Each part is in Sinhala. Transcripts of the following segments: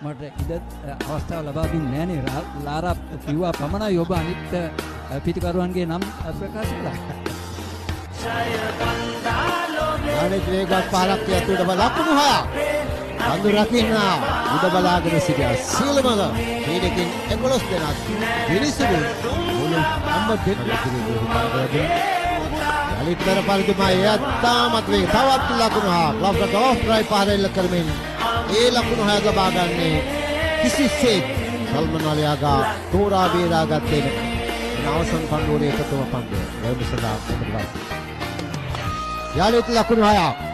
මට ඉද අවස්ථාව ලබා දුන්නේ නැහැ නේ. ලාරා කිව්වා පමණයි ඔබ අනිත් පිටිකරුවන්ගේ නම් ප්‍රකාශ කළා. අනිත් වේගවත් පහලක් ඇතුළට ලකුණු 6ක්. පන්දු රකින්න උඩ බලාගෙන සිටියා සීලමග මේකෙන් 11 දෙනා විනිසුරු මුළු අම්බ දෙන්න යලිතර පරිදිමයි යත්තාමත් වේ තවත් ලකුණු 6ක් ලබ්කට ඔෆ් ඩ්‍රයිව් පාරෙල්ල කරමින් ඒ ලකුණු 6 ලබා ගන්නේ කිසිසේත් සල්මන් අලියාගා තෝරා බේරා ගත්තේ අවසන් පන්දුවේ එකතුම පන්දුව වෙනසදා කොටලා යලිත ලකුණු 6ක්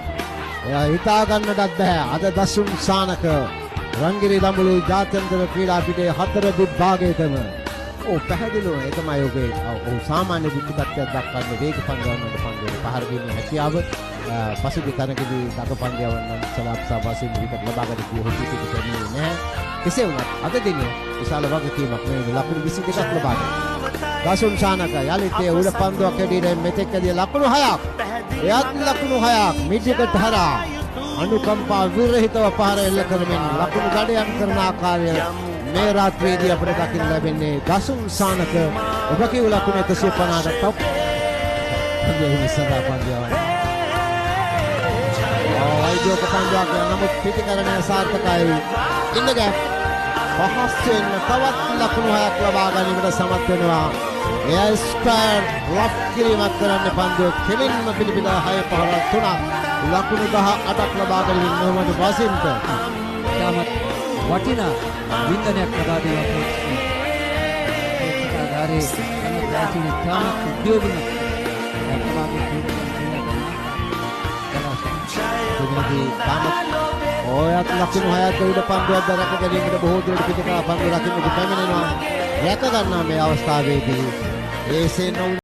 එයා හිතා ගන්නටත් බෑ අද දසුන් සානක රංගිරි දඹුලු ජාත්‍යන්තර ක්‍රීඩා පිටේ 4 විභාගයකම පැහැදිලිව ඒ තමයි ඔබේ සාමාන්‍ය විද්‍යාත්මක දක්වන්නේ වේග පන්දුවන්නට පන්දුවේ පහර දීමේ හැකියාව පසුගිය තරගදී දක පන්දියවන්නන් සලාප්සා වශයෙන් විකට ලබාගත කිව්වොත් ඒක දෙන්නේ නැහැ. කෙසේ වුණත් අද දිනේ විශාල වගකීමක් මේ ලකුණු 22ක් ලබා ගන්න. දසුන් සානක යලිත් ඒ උඩ පන්දුවක් ඇදීලා මෙතෙක්දී ලකුණු 6ක්. එයත් ලකුණු 6ක් මිඩිකට හරහා අනුකම්පා විරහිතව පහර එල්ල කරමින් ලකුණු ගඩයන් කරන ආකාරය මේ රාත්‍රියේදී අපිට දකින්න ලැබෙන්නේ දසුන් සානක ඔබ කියු ලකුණු 150කට top. පන්දිය සදා පන්දියවන්න. වයිජෝක පන්දුවක් නමුත් පිටිකරණය සාර්ථකයි. ඉන්නගෑ පහස්යෙන් තවත් ලකුණු 6ක් ලබා ගැනීමට සමත් වෙනවා. එයා ස්ක්වයර් ලොක් කිරීමක් කරන්න පන්දුව කෙලින්ම පිළිබිල 6 පහර 3ක් ලකුණු 18ක් ලබා ගැනීම මොහොමඩ් වසිම්ට තාමත් වටිනා වින්දනයක් ලබා දෙන ප්‍රේක්ෂකාගාරයේ අනුග්‍රහයෙන් තාමත් උද්‍යෝගික ඔයත් ලකුණු 6ක් උඩ පන්දුවක් දරක ගැනීමට බොහෝ දුරට පිටකා පන්දු රකින්නට පැමිණෙනවා. රැක ගන්නා මේ අවස්ථාවේදී ඒසේ